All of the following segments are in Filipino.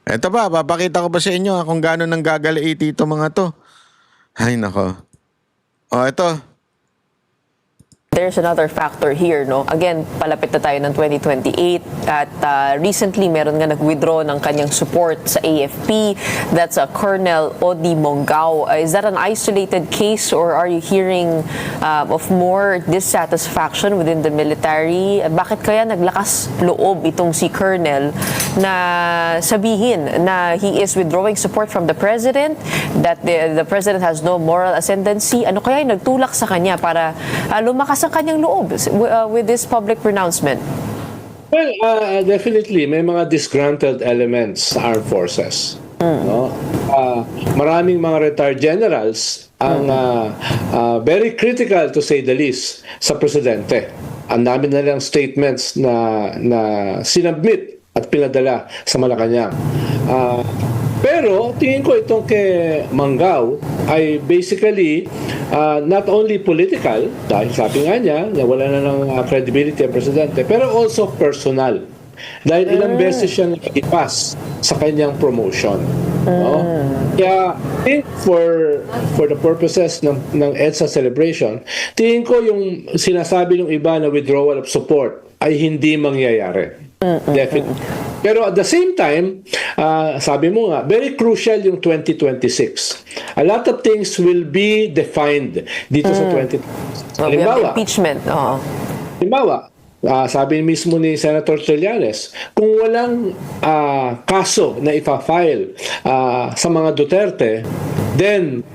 Eto ba, papakita ko ba sa inyo kung gaano nang gagalaiti itong mga to? Ay, nako. O, eto. There's another factor here, no? Again, palapit na tayo ng 2028 at recently meron nga nag-withdraw ng kanyang support sa AFP. That's Colonel Odi Mongao. Is that an isolated case or are you hearing of more dissatisfaction within the military? Bakit kaya naglakas loob itong si Colonel na sabihin na he is withdrawing support from the president, that the president has no moral ascendancy? Ano kaya yung nagtulak sa kanya para lumakas ang kanyang loob with this public pronouncement? Well, definitely may mga disgruntled elements sa armed forces. No? Maraming mga retired generals ang very critical to say the least sa presidente. Ang dami na lang statements na sinubmit at pinadala sa Malacanang. Pero tingin ko itong kay Mongao ay basically not only political, dahil sabi nga niya na wala na ng credibility ang presidente, pero also personal. Dahil ilang beses siya nakipas sa kanyang promotion. No? Kaya I think for the purposes ng EDSA celebration, tingin ko yung sinasabi ng iba na withdrawal of support ay hindi mangyayari. Definitely. Pero at the same time, sabi mo nga, very crucial yung 2026. A lot of things will be defined dito sa 2026. Halimbawa, Impeachment. halimbawa, sabi mismo ni Senator Trillanes, kung walang kaso na ipa-file sa mga Duterte, then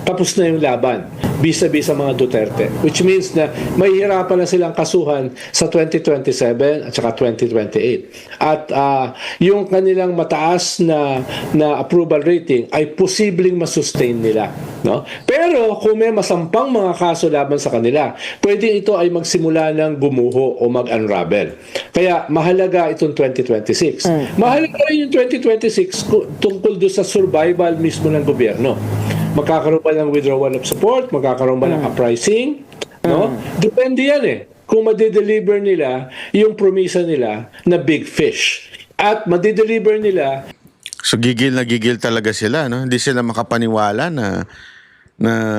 tapos na yung laban vis-a-vis sa mga Duterte. Which means na mahihirapan na silang kasuhan sa 2027 at saka 2028. At yung kanilang mataas na approval rating ay posibleng masustain nila. No? Pero kung may masampang mga kaso laban sa kanila, pwede ito ay magsimula ng gumuho o mag-unravel. Kaya mahalaga itong 2026. Mahalaga rin yung 2026 tungkol doon sa survival mismo ng gobyerno. Magkakaroon ba ng withdrawal of support? Magkakaroon ba ng uprising? No? Depende yan eh. Kung madideliver nila yung promisa nila na big fish. At madideliver nila. So gigil na gigil talaga sila, no? Hindi sila makapaniwala na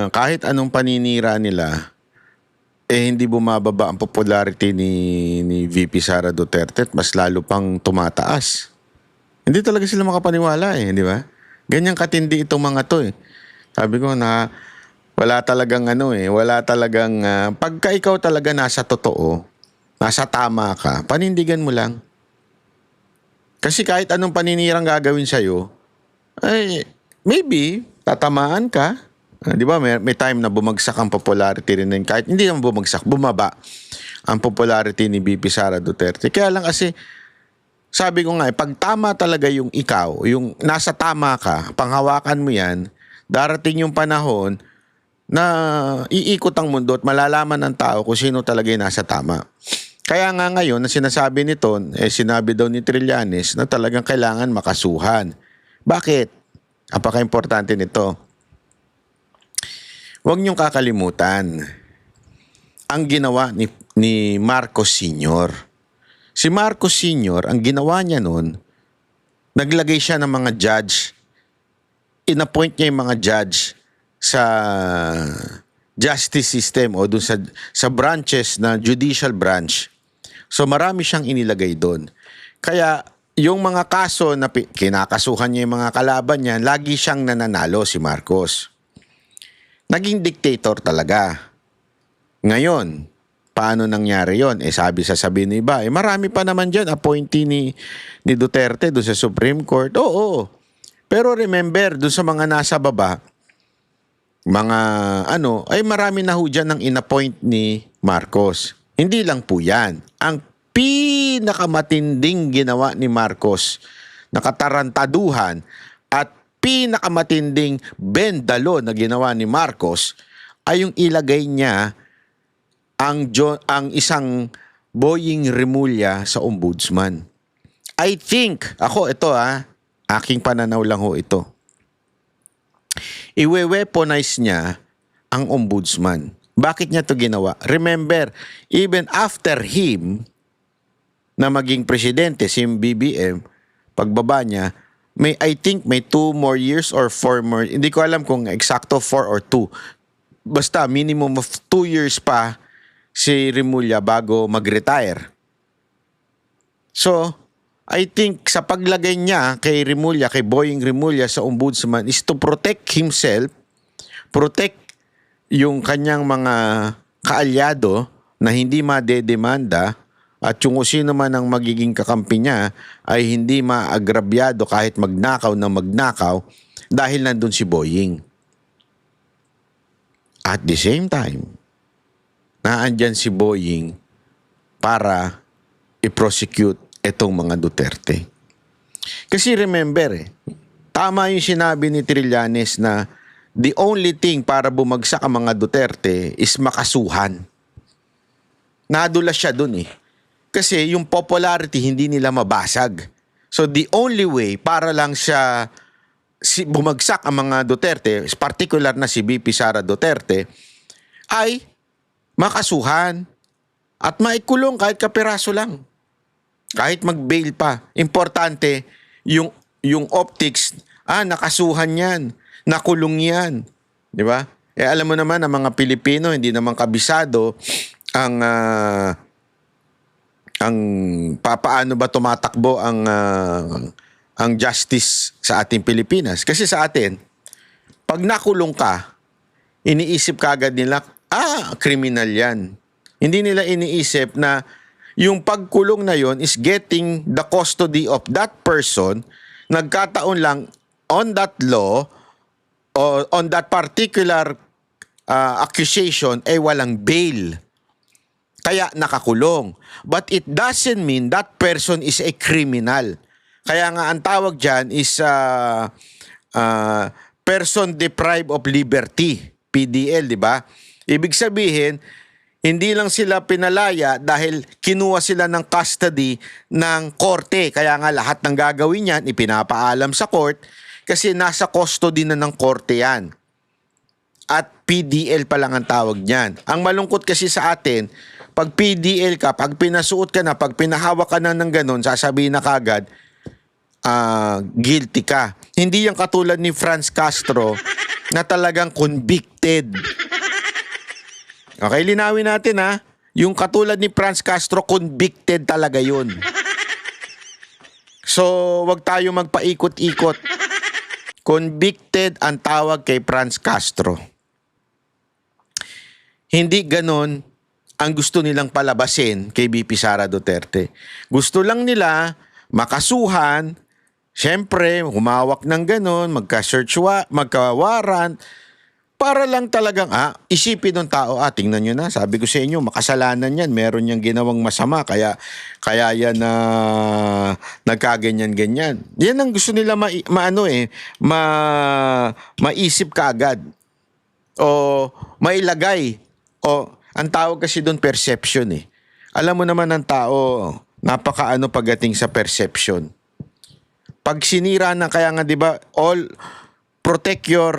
kahit anong paninira nila, hindi bumababa ang popularity ni VP Sara Duterte at mas lalo pang tumataas. Hindi talaga sila makapaniwala di ba? Ganyang katindi itong mga to Sabi ko na wala talagang wala talagang pagka ikaw talaga nasa totoo, nasa tama ka, panindigan mo lang. Kasi kahit anong paninirang gagawin sa'yo, ay maybe tatamaan ka. Di ba? May time na bumagsak ang popularity rin. Kahit hindi naman bumagsak, bumaba ang popularity ni VP Sara Duterte. Kaya lang kasi, sabi ko nga, pag tama talaga yung ikaw, yung nasa tama ka, panghawakan mo yan, darating yung panahon na iikot ang mundo at malalaman ng tao kung sino talaga yung nasa tama. Kaya nga ngayon, na sinasabi nito, sinabi daw ni Trillanes na talagang kailangan makasuhan. Bakit? Apaka-importante nito. Huwag niyong kakalimutan ang ginawa ni Marcos Sr. Si Marcos Sr., ang ginawa niya noon, naglagay siya ng mga judge, inappoint niya yung mga judge sa justice system o dun sa branches na judicial branch. So marami siyang inilagay doon. Kaya yung mga kaso na kinakasuhan niya yung mga kalaban niya, lagi siyang nananalo si Marcos. Naging dictator talaga. Ngayon, paano nangyari yon? Sabi ng iba, marami pa naman dyan appointee ni Duterte doon sa Supreme Court. Oo. Pero remember, doon sa mga nasa baba, mga ay marami na ho dyan ng inappoint ni Marcos. Hindi lang po yan. Ang pinakamatinding ginawa ni Marcos na katarantaduhan at pinakamatinding bendalo na ginawa ni Marcos ay yung ilagay niya ang isang Boying Remulla sa ombudsman. I think, ito aking pananaw lang ho ito. Iwe-weaponize niya ang ombudsman. Bakit niya to ginawa? Remember, even after him na maging presidente, si BBM, pagbaba niya, I think may 2 more years or 4 more. Hindi ko alam kung eksakto 4 or 2. Basta minimum of 2 years pa si Remulla bago mag-retire. So, I think sa paglagay niya kay Remulla, kay Boying Remulla sa ombudsman is to protect himself, protect yung kanyang mga kaalyado na hindi madedemanda at yung sino man ang magiging kakampi niya ay hindi maagrabyado kahit magnakaw na magnakaw dahil nandun si Boying. At the same time, naandyan si Boying para i-prosecute itong mga Duterte. Kasi remember tama yung sinabi ni Trillanes na the only thing para bumagsak ang mga Duterte is makasuhan. Nadulas siya dun Kasi yung popularity hindi nila mabasag. So the only way para lang siya bumagsak ang mga Duterte, particular na si VP Sara Duterte, ay makasuhan at maikulong kahit kapiraso lang. Kahit mag-bail pa. Importante, yung optics, nakasuhan yan, nakulong yan. Di ba? Alam mo naman, ang mga Pilipino, hindi naman kabisado ang papaano ba tumatakbo ang justice sa ating Pilipinas. Kasi sa atin, pag nakulong ka, iniisip kagad nila, kriminal yan. Hindi nila iniisip na yung pagkulong na yon is getting the custody of that person. Nagkataon lang on that law o on that particular accusation ay walang bail. Kaya nakakulong. But it doesn't mean that person is a criminal. Kaya nga ang tawag dyan is person deprived of liberty, PDL, di ba? Ibig sabihin, hindi lang sila pinalaya dahil kinuha sila ng custody ng korte. Kaya nga lahat ng gagawin yan, ipinapaalam sa court kasi nasa custody na ng korte yan. At PDL pa lang ang tawag niyan. Ang malungkot kasi sa atin, pag PDL ka, pag pinasuot ka na, pag pinahawak ka na ng ganun, sasabihin na kagad, guilty ka. Hindi yung katulad ni Franz Castro na talagang convicted. Okay, linawin natin Yung katulad ni Franz Castro, convicted talaga yun. So, wag tayo magpaikot-ikot. Convicted ang tawag kay Franz Castro. Hindi ganon ang gusto nilang palabasin kay VP Sara Duterte. Gusto lang nila makasuhan, syempre, humawak ng ganon, magka-warrant, para lang talagang, isipin ng tao, tingnan nyo na, sabi ko sa inyo, makasalanan yan, meron niyang ginawang masama, kaya yan na nagkaganyan-ganyan. Yan ang gusto nila maisip kaagad. O mailagay. O, ang tawag kasi doon perception Alam mo naman ang tao, napakaano pagdating sa perception. Pag sinira na, kaya nga 'di ba, protect your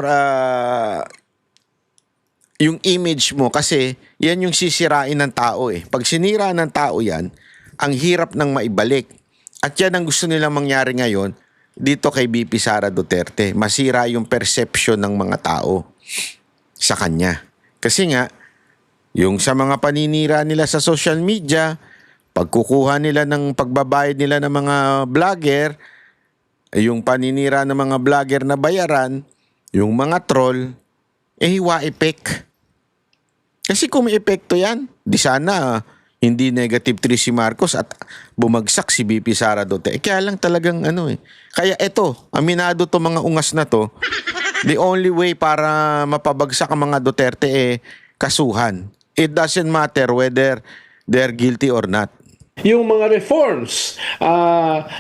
yung image mo kasi yan yung sisirain ng tao Pag sinira ng tao yan, ang hirap nang maibalik. At yan ang gusto nilang mangyari ngayon dito kay VP Sara Duterte. Masira yung perception ng mga tao sa kanya. Kasi nga, yung sa mga paninira nila sa social media, pagkukuha nila ng pagbabayad nila ng mga vlogger, yung paninira ng mga vlogger na bayaran, yung mga troll, hiwa epek. Kasi kung may epekto yan, di sana hindi negative 3 si Marcos at bumagsak si VP Sara Duterte. Kaya lang talagang Kaya eto, aminado to mga ungas na to, the only way para mapabagsak ang mga Duterte kasuhan. It doesn't matter whether they're guilty or not. Yung mga reforms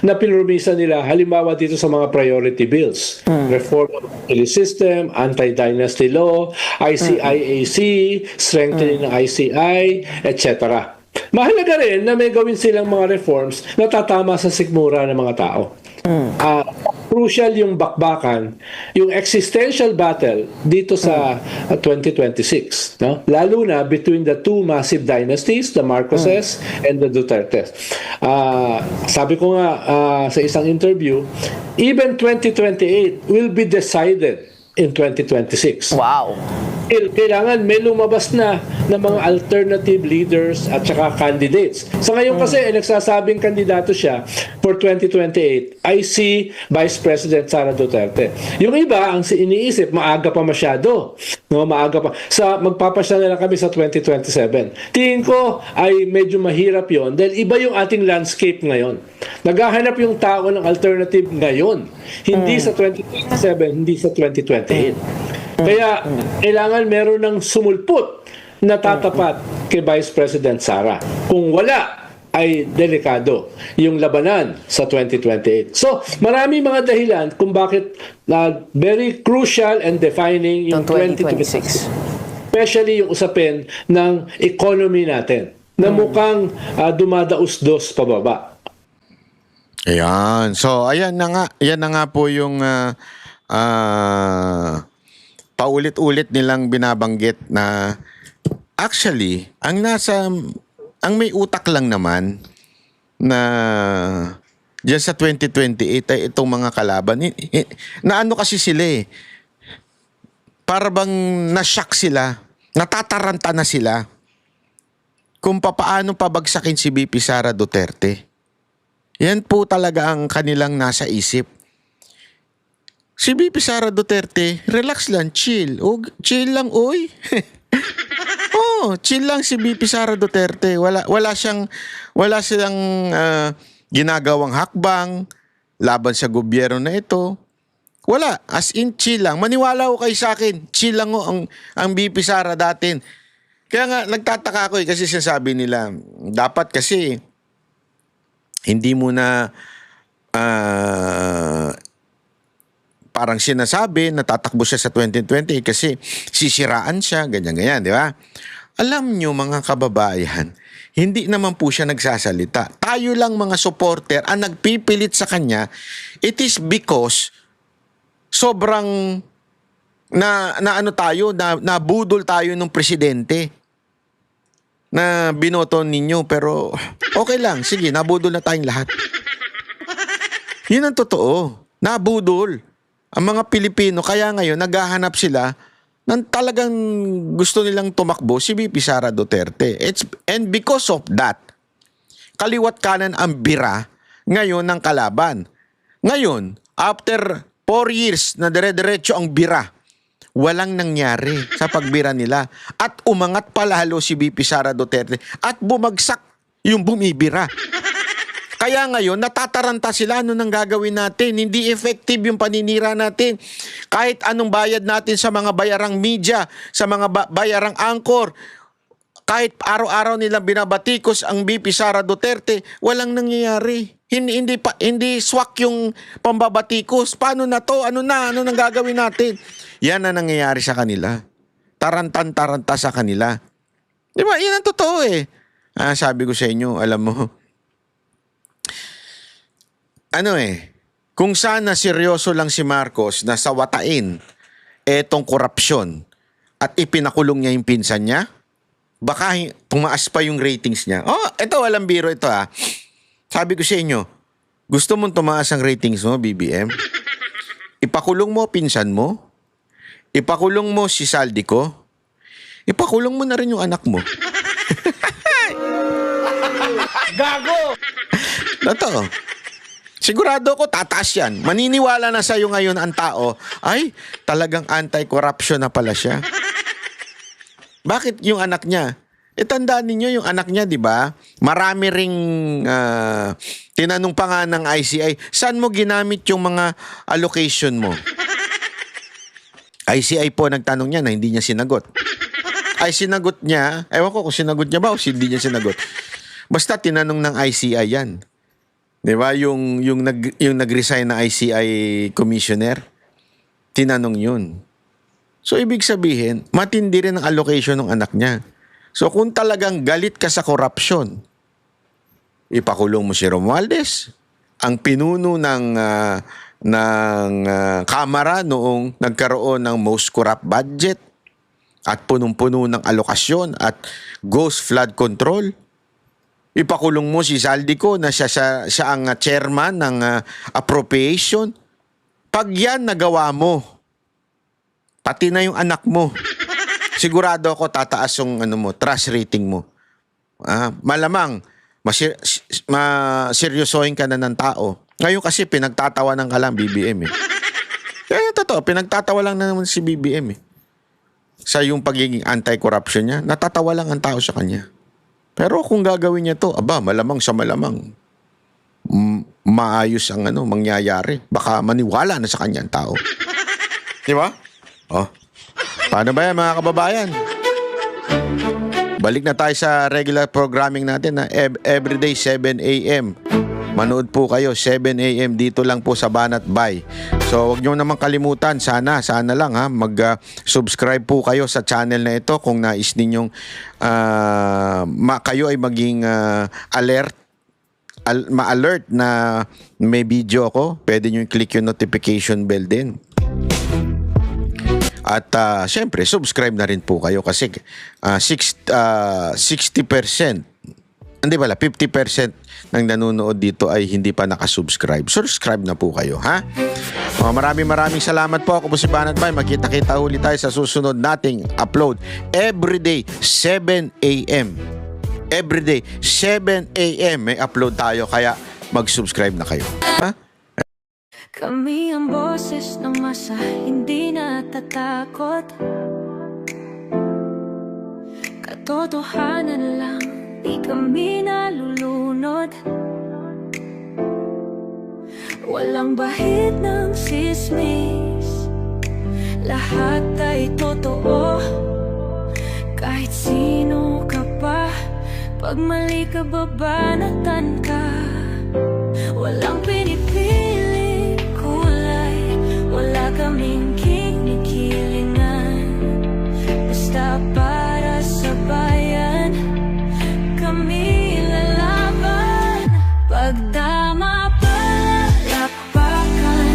na pinurumisa nila, halimbawa dito sa mga priority bills, reform of the system, anti-dynasty law, ICIAC, strengthening ng ICI, etc. Mahalaga rin na may gawin silang mga reforms na tatama sa sikmura ng mga tao. crucial yung bakbakan, yung existential battle dito sa 2026, no? Lalo na between the two massive dynasties, the Marcoses and the Dutertes. Sabi ko nga sa isang interview, even 2028 will be decided in 2026. Wow. Kailangan may lumabas na ng mga alternative leaders at saka candidates. Sa ngayon kasi, nagsasabing kandidato siya for 2028 ay si Vice President Sara Duterte. Yung iba, ang iniisip, maaga pa masyado. No, maaga pa. Magpapasya na lang kami sa 2027. Tingin ko ay medyo mahirap yon dahil iba yung ating landscape ngayon. Naghahanap yung tao ng alternative ngayon. Hindi sa 2027, hindi sa 2028. Kaya kailangan meron ng sumulpot na tatapat kay Vice President Sara. Kung wala, ay delikado yung labanan sa 2028. So, marami mga dahilan kung bakit very crucial and defining yung 2026. Especially yung usapin ng economy natin na mukhang dumadaus-dos pababa. Ayan. So, ayan na nga. Ayan na nga po yung paulit-ulit nilang binabanggit na actually, ang may utak lang naman na diyan sa 2028 ay itong mga kalaban. Na ano kasi sila eh. Para bang na-shock sila. Natataranta na sila. Kung paano pabagsakin si VP Sara Duterte. Yan po talaga ang kanilang nasa isip. Si VP Sara Duterte, relax lang, chill. O, chill lang, oy. Chill lang si VP Sara Duterte. Wala silang ginagawang hakbang laban sa gobyerno na ito. Wala, as in chill lang. Maniwala ko kayo sa akin, chill lang ang VP Sara datin. Kaya nga nagtataka ako kasi sinasabi nila, dapat kasi hindi mo na parang sinasabi na tatakbo siya sa 2020 kasi sisiraan siya, ganyan-ganyan, di ba? Alam nyo mga kababayan, hindi naman po siya nagsasalita. Tayo lang mga supporter ang nagpipilit sa kanya. It is because sobrang nabudol tayo ng presidente na binoto ninyo, pero okay lang, sige, nabudol na tayong lahat. Yun ang totoo, nabudol ang mga Pilipino, kaya ngayon naghahanap sila ng talagang gusto nilang tumakbo si VP Sara Duterte. And because of that, kaliwat kanan ang bira ngayon ng kalaban. Ngayon, after 4 years na dire-diretso ang bira, walang nangyari sa pagbira nila. At umangat palalo si VP Sara Duterte at bumagsak yung bumibira. Kaya ngayon, natataranta sila, ano nang gagawin natin? Hindi effective yung paninira natin. Kahit anong bayad natin sa mga bayarang media, sa mga bayarang anchor, kahit araw-araw nilang binabatikos ang VP Sara Duterte, walang nangyayari. Hindi swak yung pambabatikos. Paano na to? Ano nang gagawin natin? Yan na nangyayari sa kanila. Tarantan-taranta sa kanila. Di ba? Yan ang totoo eh. Sabi ko sa inyo, alam mo, kung sana seryoso lang si Marcos na sawatain etong korupsyon at ipinakulong niya yung pinsan niya, baka pumaas pa yung ratings niya. Ito, walang biro ito ha. Sabi ko sa inyo, gusto mong tumaas ang ratings mo, BBM? Ipakulong mo pinsan mo? Ipakulong mo si Saldico? Ipakulong mo na rin yung anak mo. Gago! Totoo. Sigurado ko tataas yan. Maniniwala na sa'yo ngayon ang tao, ay, talagang anti-corruption na pala siya. Bakit yung anak niya? Tandaan ninyo yung anak niya, di ba? Marami ring tinanong pa nga ng ICI, saan mo ginamit yung mga allocation mo? ICI po nagtanong niya na hindi niya sinagot. Ay sinagot niya, ewan ko kung sinagot niya ba o hindi niya sinagot. Basta tinanong ng ICI yan. Di ba? Yung nag-resign na ICI commissioner, tinanong yun. So, ibig sabihin, matindi rin ang allocation ng anak niya. So, kung talagang galit ka sa corruption, ipakulong mo si Romualdez, ang pinuno ng Kamara noong nagkaroon ng most corrupt budget at punong-puno ng alokasyon at ghost flood control. Ipakulong mo si Zaldico na siya ang chairman ng appropriation. Pag yan nagawa mo, pati na yung anak mo, sigurado ako tataas yung trust rating mo. Malamang seryosohin ka na ng tao. Ngayon kasi pinagtatawanan ka lang BBM eh. Kaya totoo, pinagtatawa lang na naman si BBM eh. Sa yung pagiging anti-corruption niya, natatawa lang ang tao sa kanya. Pero kung gagawin niya to, malamang sa malamang maayos ang mangyayari. Baka maniwala na sa kanya ang tao. Di ba? Paano ba yan mga kababayan? Balik na tayo sa regular programming natin na everyday 7 a.m. Manood po kayo 7 a.m. dito lang po sa Banat Bay. So wag niyo naman kalimutan, sana lang mag-subscribe po kayo sa channel na ito kung nais ninyong kayo ay maging ma-alert na may video ako. Pwede niyo i-click yung notification bell din. At syempre, subscribe na rin po kayo kasi 60%, hindi pala, 50% ng nanonood dito ay hindi pa nakasubscribe. Subscribe na po kayo, ha? Maraming salamat po. Ako po si Banat Bay. Magkita-kita huli tayo sa susunod nating upload. Everyday, 7 a.m. Everyday, 7 a.m. may upload tayo. Kaya mag-subscribe na kayo. Ha? Kami ang boses ng masa, hindi natatakot. Katotohanan lang, di kami nalulunod. Walang bahid ng sismis, lahat ay totoo. Kahit sino ka pa, pag mali ka babanatan ka. Walang pinipili kulay, wala kaming kinikilingan. Basta para sa bayan, kami lalaban. Pag tama palakpakan,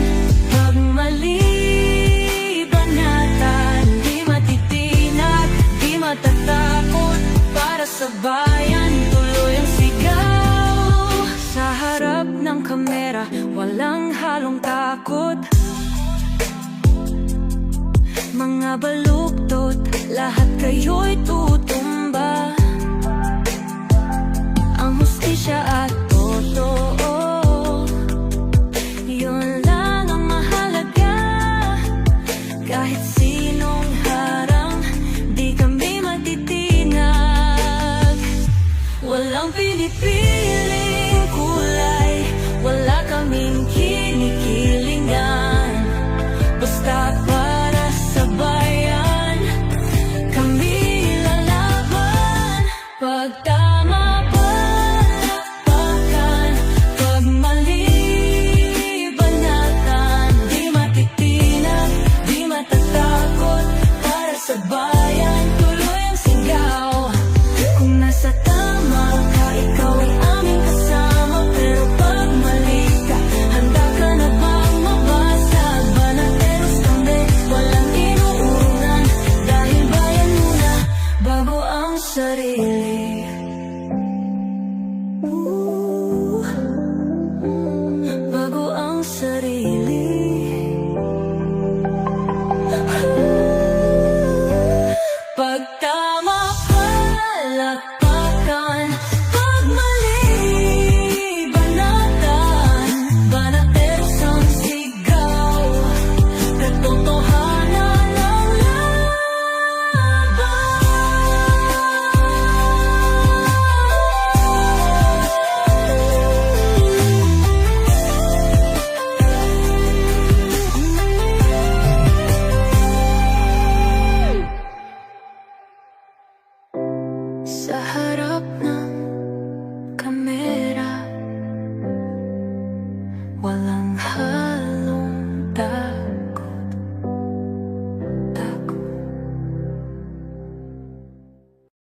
pag mali banatan. Di matitinag, di matatakot, para sa bayan tuloy ang sigaw. Sa harap ng kamera, walang halong takot. Mga baluktot, lahat kayo'y tutumba. Ang hustisya at totoo, yun lang ang mahalaga. Kahit sinong harang, di kami matitinag. Walang pinipiling kulay, wala kaming kinikilingan. Basta para sa bayan, kami lalaban. Pag tama palakpakan, pag mali banatan. Di matitinag, di matatakot, para sa bayan tuloy ang sigaw. Kung nasa tama ka, ikaw ay aming kasama. Pero pag mali ka, handa ka na bang mabasag? Banateros kami, walang inuunan. Dahil bayan muna, bago ang sarili. Bago ang sarili. Pag tama palakpakan, pag mali banatan. Banateros ang sigaw, katotohanan ang laban. Sa harap ng kamera, wala